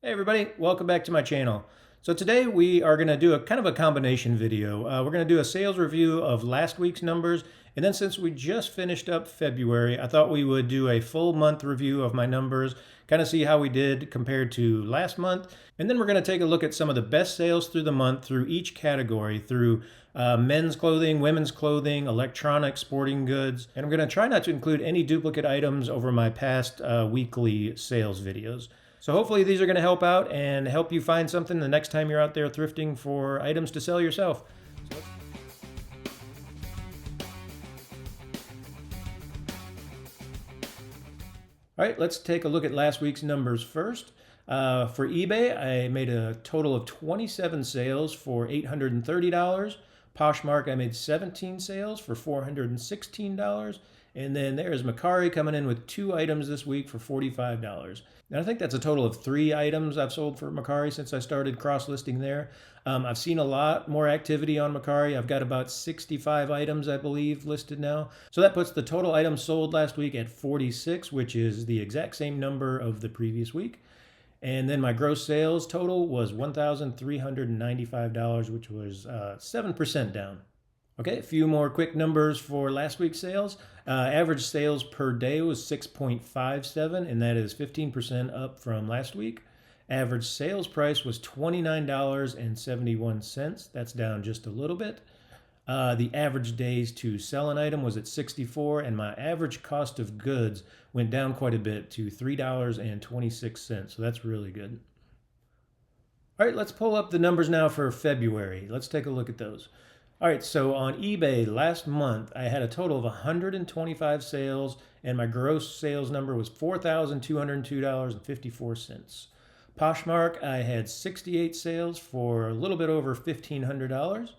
Hey everybody, welcome back to my channel. So today we are going to do a kind of a combination video. We're going to do a sales review of last week's numbers, and then since we just finished up February, I thought we would do a full month review of my numbers, kind of see how we did compared to last month, and then we're going to take a look at some of the best sales through the month through each category, through men's clothing, women's clothing, electronics, sporting goods, and I'm going to try not to include any duplicate items over my past weekly sales videos. So hopefully these are going to help out and help you find something the next time you're out there thrifting for items to sell yourself. All right, let's take a look at last week's numbers first. For eBay, I made a total of 27 sales for $830. Poshmark, I made 17 sales for $416. And then there's Mercari coming in with 2 items this week for $45. Now I think that's a total of 3 items I've sold for Mercari since I started cross-listing there. I've seen a lot more activity on Mercari. I've got about 65 items, I believe, listed now. So that puts the total items sold last week at 46, which is the exact same number of the previous week. And then my gross sales total was $1,395, which was 7% down. Okay, a few more quick numbers for last week's sales. Average sales per day was 6.57, and that is 15% up from last week. Average sales price was $29.71. That's down just a little bit. The average days to sell an item was at 64, and my average cost of goods went down quite a bit to $3.26. So that's really good. All right, let's pull up the numbers now for February. Let's take a look at those. All right, so on eBay last month, I had a total of 125 sales, and my gross sales number was $4,202.54. Poshmark, I had 68 sales for a little bit over $1,500.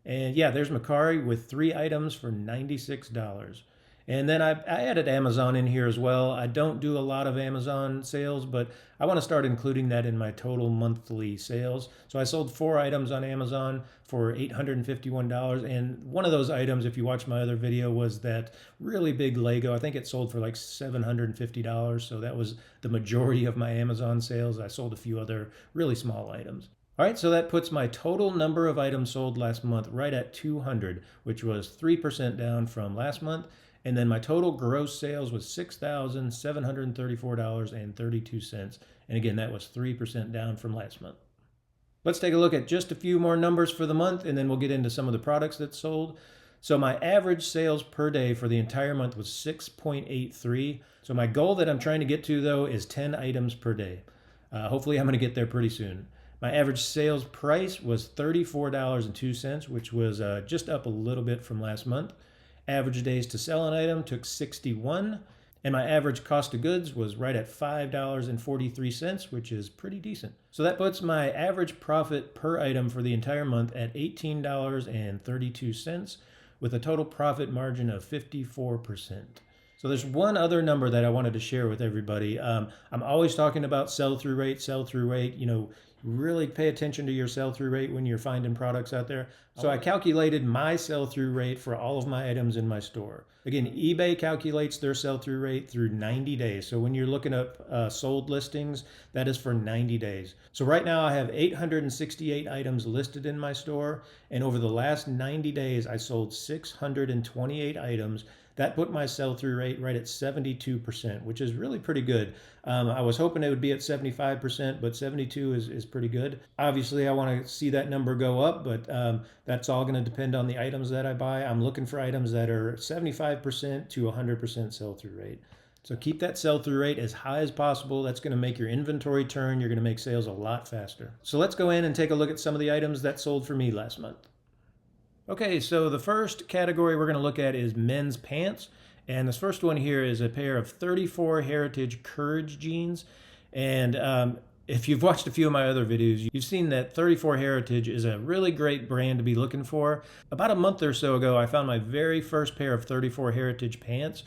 And yeah, there's Mercari with 3 items for $96. And then I added Amazon in here as well. I don't do a lot of Amazon sales, but I want to start including that in my total monthly sales. So I sold 4 items on Amazon for $851. And one of those items, if you watch my other video, was that really big Lego. I think it sold for like $750. So that was the majority of my Amazon sales. I sold a few other really small items. All right, so that puts my total number of items sold last month right at 200, which was 3% down from last month. And then my total gross sales was $6,734.32. And again, that was 3% down from last month. Let's take a look at just a few more numbers for the month, and then we'll get into some of the products that sold. So my average sales per day for the entire month was 6.83. So my goal that I'm trying to get to, though, is 10 items per day. Hopefully I'm going to get there pretty soon. My average sales price was $34.02, which was just up a little bit from last month. Average days to sell an item took 61, and my average cost of goods was right at $5.43, which is pretty decent. So that puts my average profit per item for the entire month at $18.32, with a total profit margin of 54%. So there's one other number that I wanted to share with everybody. I'm always talking about sell-through rate, sell-through rate. You know, really pay attention to your sell-through rate when you're finding products out there. So I calculated my sell-through rate for all of my items in my store. Again, eBay calculates their sell-through rate through 90 days. So when you're looking up sold listings, that is for 90 days. So right now I have 868 items listed in my store. And over the last 90 days, I sold 628 items. That put my sell-through rate right at 72%, which is really pretty good. I was hoping it would be at 75%, but 72 is pretty good. Obviously, I want to see that number go up, but that's all going to depend on the items that I buy. I'm looking for items that are 75% to 100% sell-through rate. So keep that sell-through rate as high as possible. That's going to make your inventory turn. You're going to make sales a lot faster. So let's go in and take a look at some of the items that sold for me last month. Okay, so the first category we're going to look at is men's pants. And this first one here is a pair of 34 Heritage Courage jeans. And if you've watched a few of my other videos, you've seen that 34 Heritage is a really great brand to be looking for. About a month or so ago, I found my very first pair of 34 Heritage pants.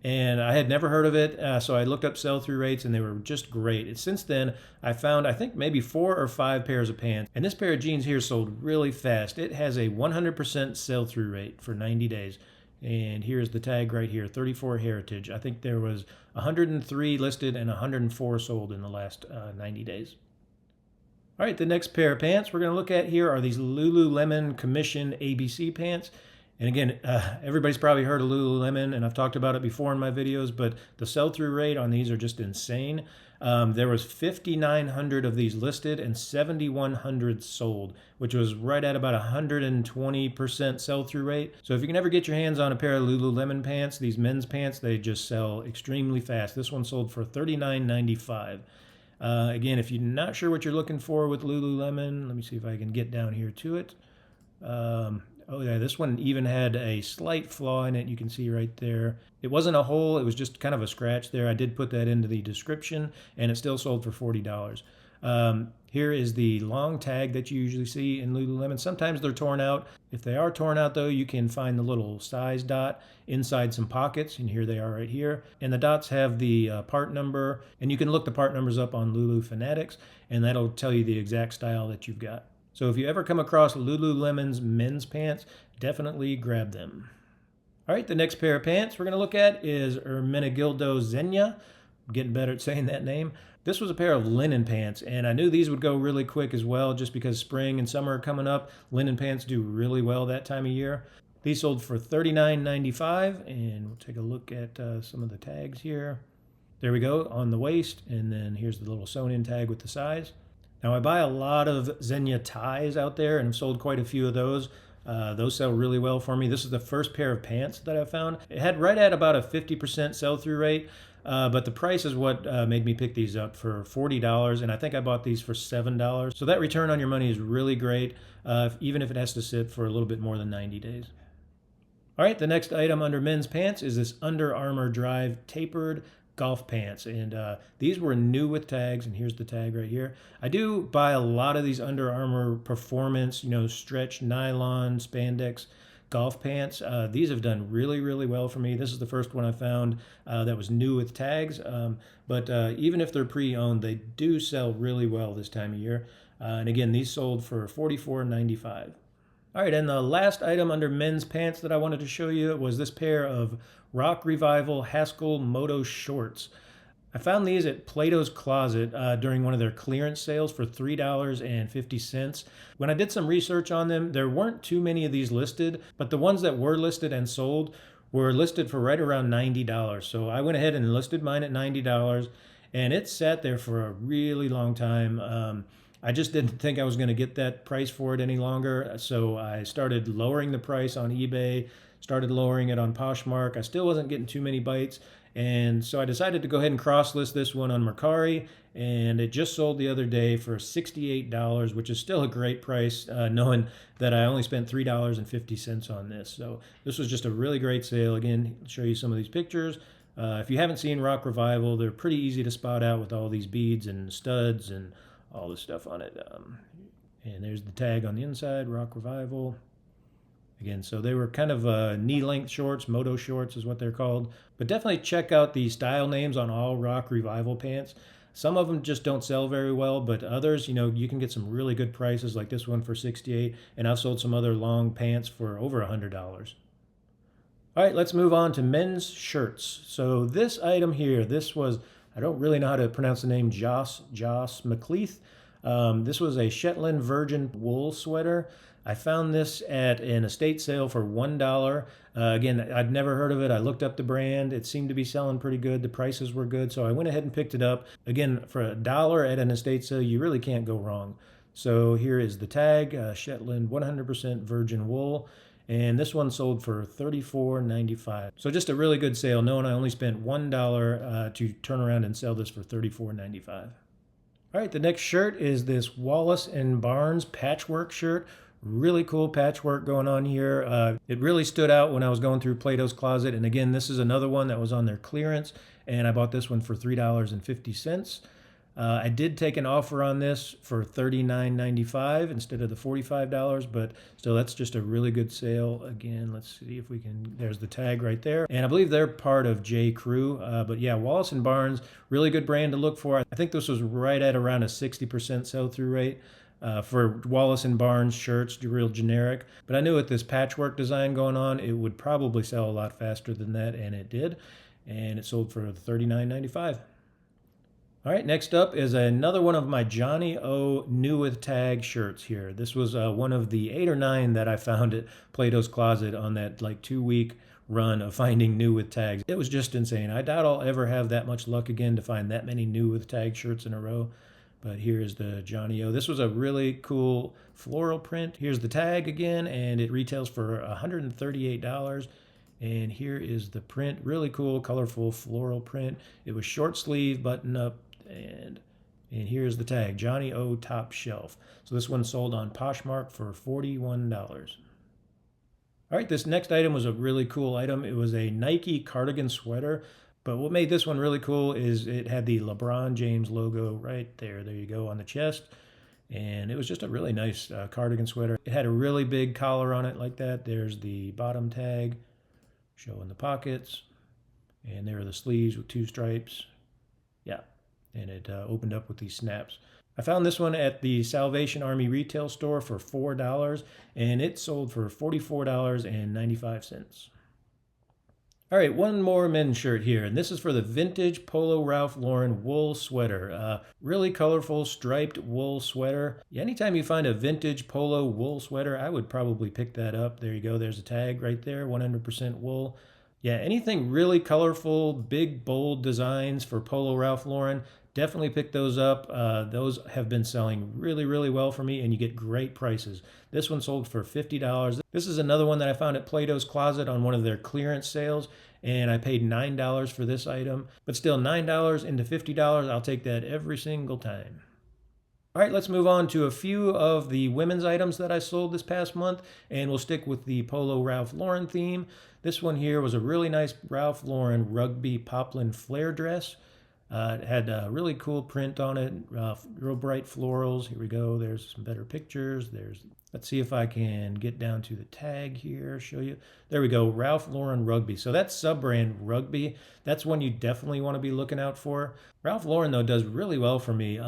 And I had never heard of it, so I looked up sell-through rates, and they were just great. And since then, I found, I think, maybe 4 or 5 pairs of pants. And this pair of jeans here sold really fast. It has a 100% sell-through rate for 90 days. And here's the tag right here, 34 Heritage. I think there was 103 listed and 104 sold in the last 90 days. All right, the next pair of pants we're going to look at here are these Lululemon Commission ABC pants. And again, everybody's probably heard of Lululemon, and I've talked about it before in my videos, but the sell-through rate on these are just insane. There was 5,900 of these listed and 7,100 sold, which was right at about 120% sell-through rate. So if you can ever get your hands on a pair of Lululemon pants, these men's pants, they just sell extremely fast. This one sold for $39.95. Again, if you're not sure what you're looking for with Lululemon, let me see if I can get down here to it. Oh yeah, this one even had a slight flaw in it. You can see right there. It wasn't a hole, it was just kind of a scratch there. I did put that into the description, and it still sold for $40. Here is the long tag that you usually see in Lululemon. Sometimes they're torn out. If they are torn out though, you can find the little size dot inside some pockets, and here they are right here. And the dots have the part number, and you can look the part numbers up on Lulu Fanatics, and that'll tell you the exact style that you've got. So if you ever come across Lululemon's men's pants, definitely grab them. All right, the next pair of pants we're going to look at is Ermenegildo Zegna. I'm getting better at saying that name. This was a pair of linen pants, and I knew these would go really quick as well, just because spring and summer are coming up. Linen pants do really well that time of year. These sold for $39.95, and we'll take a look at some of the tags here. There we go, on the waist, and then here's the little sewn-in tag with the size. Now, I buy a lot of Zegna ties out there, and I've sold quite a few of those. Those sell really well for me. This is the first pair of pants that I found. It had right at about a 50% sell-through rate, but the price is what made me pick these up for $40, and I think I bought these for $7. So that return on your money is really great, even if it has to sit for a little bit more than 90 days. All right, the next item under men's pants is this Under Armour Drive tapered golf pants, and these were new with tags, and here's the tag right here. I do buy a lot of these Under Armour performance, stretch nylon spandex golf pants. These have done really, really well for me. This is the first one I found that was new with tags, but even if they're pre-owned, they do sell really well this time of year. And again, these sold for $44.95. All right, and the last item under men's pants that I wanted to show you was this pair of Rock Revival Haskell Moto shorts. I found these at Plato's Closet during one of their clearance sales for $3.50. When I did some research on them, there weren't too many of these listed, but the ones that were listed and sold were listed for right around $90. So I went ahead and listed mine at $90, and it sat there for a really long time. I just didn't think I was going to get that price for it any longer, so I started lowering the price on eBay, started lowering it on Poshmark. I still wasn't getting too many bites, and so I decided to go ahead and cross-list this one on Mercari, and it just sold the other day for $68, which is still a great price, knowing that I only spent $3.50 on this. So this was just a really great sale. Again, I'll show you some of these pictures. If you haven't seen Rock Revival, they're pretty easy to spot out with all these beads and studs and all this stuff on it. And there's the tag on the inside, Rock Revival. Again, so they were kind of knee-length shorts, moto shorts is what they're called. But definitely check out the style names on all Rock Revival pants. Some of them just don't sell very well, but others, you can get some really good prices, like this one for $68, and I've sold some other long pants for over $100. All right, let's move on to men's shirts. So this item here, this was, I don't really know how to pronounce the name, Joss McLeith. This was a Shetland Virgin wool sweater. I found this at an estate sale for $1. Again, I'd never heard of it. I looked up the brand. It seemed to be selling pretty good. The prices were good, so I went ahead and picked it up. Again, for $1 at an estate sale, you really can't go wrong. So here is the tag, Shetland 100% virgin wool. And this one sold for $34.95. So just a really good sale, knowing I only spent $1 to turn around and sell this for $34.95. All right, the next shirt is this Wallace & Barnes patchwork shirt. Really cool patchwork going on here. It really stood out when I was going through Plato's Closet. And again, this is another one that was on their clearance, and I bought this one for $3.50. I did take an offer on this for $39.95 instead of the $45, but still, that's just a really good sale. Again, let's see if we can, there's the tag right there. And I believe they're part of J. Crew, but yeah, Wallace & Barnes, really good brand to look for. I think this was right at around a 60% sell-through rate. For Wallace and Barnes shirts, real generic. But I knew with this patchwork design going on, it would probably sell a lot faster than that, and it did. And it sold for $39.95. All right, next up is another one of my Johnny O New with Tag shirts here. This was one of the 8 or 9 that I found at Plato's Closet on that like 2-week run of finding new with tags. It was just insane. I doubt I'll ever have that much luck again to find that many new with tag shirts in a row. But here's the Johnny O. This was a really cool floral print. Here's the tag again, and it retails for $138. And here is the print. Really cool, colorful floral print. It was short sleeve, button up, and here's the tag, Johnny O Top Shelf. So this one sold on Poshmark for $41. All right, this next item was a really cool item. It was a Nike cardigan sweater, but what made this one really cool is it had the LeBron James logo right there. There you go on the chest. And it was just a really nice cardigan sweater. It had a really big collar on it like that. There's the bottom tag showing the pockets. And there are the sleeves with 2 stripes. Yeah, and it opened up with these snaps. I found this one at the Salvation Army retail store for $4, and it sold for $44.95. All right, one more men's shirt here, and this is for the vintage Polo Ralph Lauren wool sweater. Really colorful striped wool sweater. Anytime you find a vintage Polo wool sweater, I would probably pick that up. There you go, there's a tag right there, 100% wool. Yeah, anything really colorful, big, bold designs for Polo Ralph Lauren, definitely pick those up. Those have been selling really, really well for me, and you get great prices. This one sold for $50. This is another one that I found at Plato's Closet on one of their clearance sales, and I paid $9 for this item. But still, $9 into $50, I'll take that every single time. All right, let's move on to a few of the women's items that I sold this past month, and we'll stick with the Polo Ralph Lauren theme. This one here was a really nice Ralph Lauren rugby poplin flare dress. It had a really cool print on it, real bright florals. Here we go. There's some better pictures. Let's see if I can get down to the tag here, show you. There we go, Ralph Lauren Rugby. So that's sub-brand Rugby. That's one you definitely want to be looking out for. Ralph Lauren, though, does really well for me.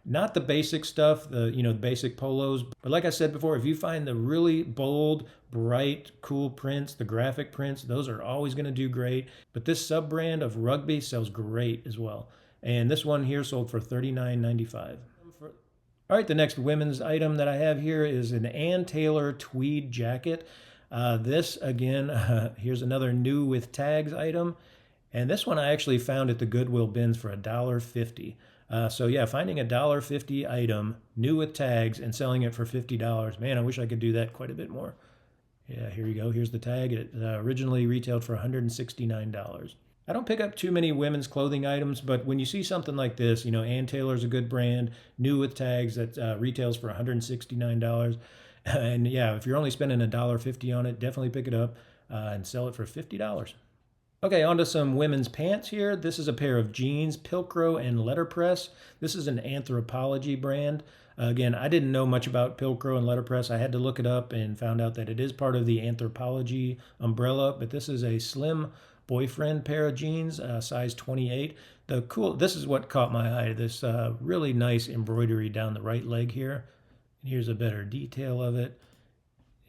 Not the basic stuff, the basic polos. But like I said before, if you find the really bold, bright, cool prints, the graphic prints, those are always going to do great. But this sub-brand of Rugby sells great as well. And this one here sold for $39.95. All right, the next women's item that I have here is an Ann Taylor tweed jacket. This, again, here's another new with tags item. And this one I actually found at the Goodwill bins for $1.50. So yeah, finding a $1.50 item, new with tags, and selling it for $50. Man, I wish I could do that quite a bit more. Yeah, here you go. Here's the tag. It originally retailed for $169. I don't pick up too many women's clothing items, but when you see something like this, Ann Taylor's a good brand, new with tags that retails for $169. And yeah, if you're only spending $1.50 on it, definitely pick it up and sell it for $50. Okay, on to some women's pants here. This is a pair of jeans, Pilcrow and Letterpress. This is an Anthropologie brand. Again, I didn't know much about Pilcrow and Letterpress. I had to look it up and found out that it is part of the Anthropologie umbrella, but this is a slim boyfriend pair of jeans, size 28. This is what caught my eye, this really nice embroidery down the right leg here. And here's a better detail of it.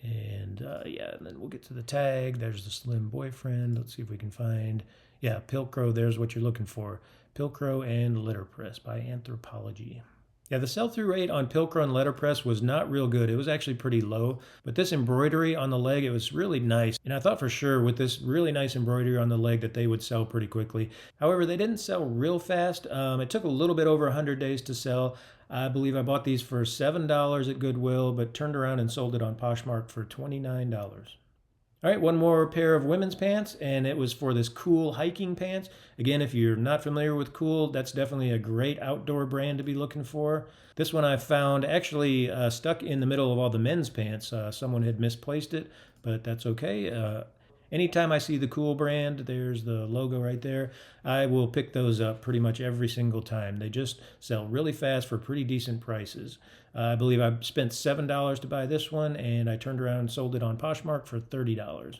And yeah, and then we'll get to the tag. There's the slim boyfriend. Let's see if we can find, yeah, Pilcrow, there's what you're looking for. Pilcrow and Letterpress by Anthropologie. Yeah, the sell-through rate on Pilcrow and Letterpress was not real good. It was actually pretty low, but this embroidery on the leg, it was really nice. And I thought for sure with this really nice embroidery on the leg that they would sell pretty quickly. However, they didn't sell real fast. It took a little bit over 100 days to sell. I believe I bought these for $7 at Goodwill, but turned around and sold it on Poshmark for $29. All right, one more pair of women's pants, and it was for this Cool hiking pants. Again, if you're not familiar with Cool, that's definitely a great outdoor brand to be looking for. This one I found actually stuck in the middle of all the men's pants. Someone had misplaced it, but that's okay. Anytime I see the Cool brand, there's the logo right there, I will pick those up pretty much every single time. They just sell really fast for pretty decent prices. I believe I spent $7 to buy this one, and I turned around and sold it on Poshmark for $30.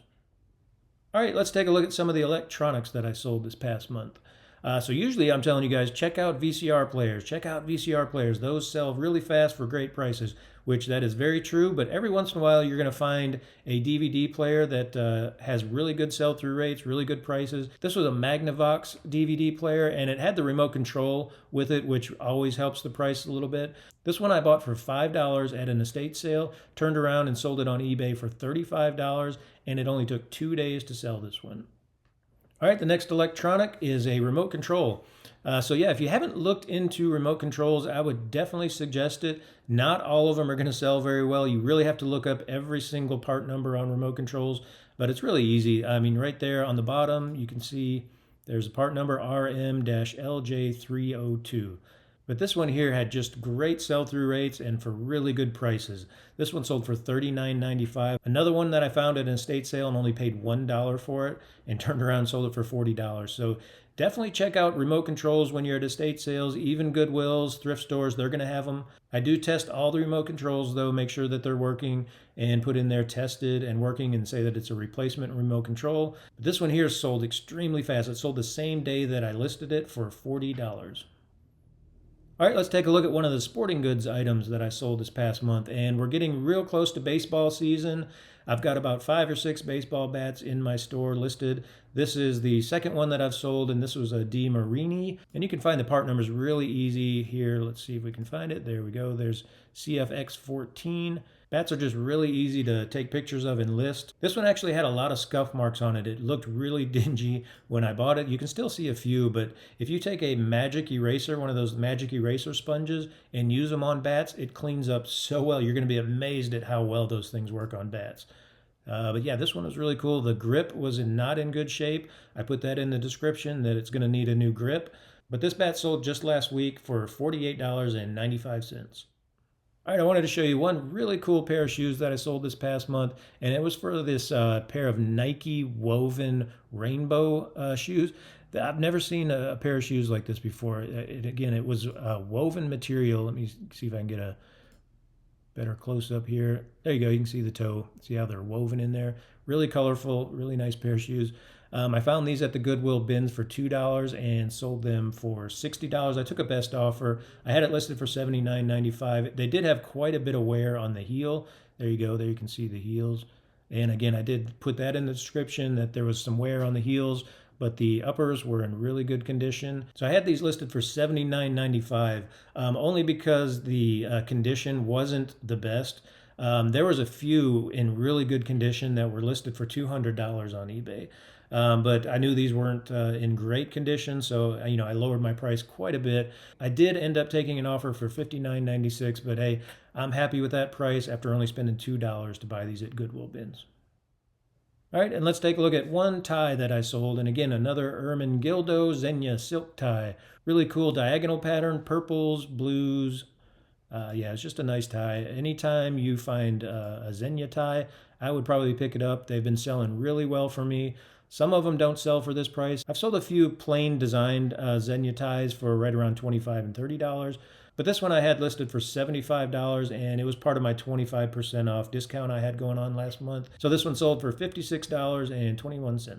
All right, let's take a look at some of the electronics that I sold this past month. So usually I'm telling you guys, check out VCR players. Check out VCR players. Those sell really fast for great prices, which that is very true. But every once in a while, you're going to find a DVD player that has really good sell-through rates, really good prices. This was a Magnavox DVD player, and it had the remote control with it, which always helps the price a little bit. This one I bought for $5 at an estate sale, turned around and sold it on eBay for $35, and it only took 2 days to sell this one. All right, the next electronic is a remote control. So yeah, if you haven't looked into remote controls, I would definitely suggest it. Not all of them are going to sell very well. You really have to look up every single part number on remote controls, but it's really easy. I mean, right there on the bottom, you can see there's a part number RM-LJ302. But this one here had just great sell-through rates and for really good prices. This one sold for $39.95. Another one that I found at an estate sale and only paid $1 for it and turned around and sold it for $40. So definitely check out remote controls when you're at estate sales, even Goodwills, thrift stores, they're going to have them. I do test all the remote controls though, make sure that they're working and put in there tested and working and say that it's a replacement remote control. But this one here sold extremely fast. It sold the same day that I listed it for $40. All right, let's take a look at one of the sporting goods items that I sold this past month. And we're getting real close to baseball season. I've got about 5 or 6 baseball bats in my store listed. This is the second one that I've sold, and this was a Di Marini. And you can find the part numbers really easy here. Let's see if we can find it. There we go. There's CFX14. Bats are just really easy to take pictures of and list. This one actually had a lot of scuff marks on it. It looked really dingy when I bought it. You can still see a few, but if you take a magic eraser, one of those magic eraser sponges, and use them on bats, it cleans up so well. You're going to be amazed at how well those things work on bats. But yeah, this one was really cool. The grip was not in good shape. I put that in the description that it's going to need a new grip. But this bat sold just last week for $48.95. All right, I wanted to show you one really cool pair of shoes that I sold this past month, and it was for this pair of Nike woven rainbow shoes. I've never seen a pair of shoes like this before. Again, it was woven material. Let me see if I can get a better close-up here. There you go. You can see the toe. See how they're woven in there. Really colorful, really nice pair of shoes. I found these at the Goodwill bins for $2 and sold them for $60. I took a best offer. I had it listed for $79.95. They did have quite a bit of wear on the heel. There you go. There you can see the heels. And again, I did put that in the description that there was some wear on the heels, but the uppers were in really good condition. So I had these listed for $79.95, only because the condition wasn't the best. There was a few in really good condition that were listed for $200 on eBay. But I knew these weren't in great condition, so I lowered my price quite a bit. I did end up taking an offer for $59.96, but hey, I'm happy with that price after only spending $2 to buy these at Goodwill bins. All right, and let's take a look at one tie that I sold. And again, another Ermenegildo Zegna silk tie. Really cool diagonal pattern, purples, blues. Yeah, it's just a nice tie. Anytime you find a Zegna tie, I would probably pick it up. They've been selling really well for me. Some of them don't sell for this price. I've sold a few plain designed Zegna ties for right around $25 and $30. But this one I had listed for $75, and it was part of my 25% off discount I had going on last month. So this one sold for $56.21.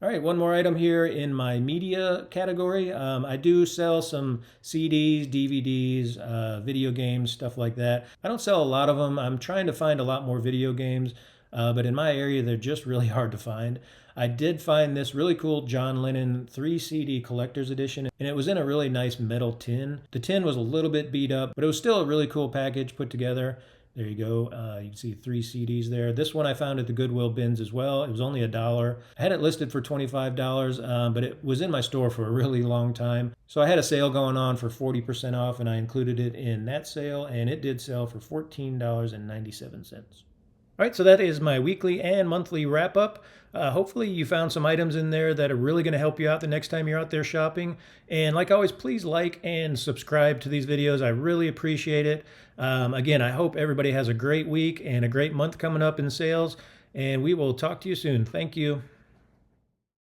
All right, one more item here in my media category. I do sell some CDs, DVDs, video games, stuff like that. I don't sell a lot of them. I'm trying to find a lot more video games, but in my area, they're just really hard to find. I did find this really cool John Lennon 3 CD collector's edition, and it was in a really nice metal tin. The tin was a little bit beat up, but it was still a really cool package put together. There you go. You can see 3 CDs there. This one I found at the Goodwill bins as well. It was only $1. I had it listed for $25, but it was in my store for a really long time. So I had a sale going on for 40% off, and I included it in that sale, and it did sell for $14.97. All right, so that is my weekly and monthly wrap up. Hopefully you found some items in there that are really going to help you out the next time you're out there shopping. And like always, please like and subscribe to these videos. I really appreciate it. Again, I hope everybody has a great week and a great month coming up in sales. And we will talk to you soon. Thank you.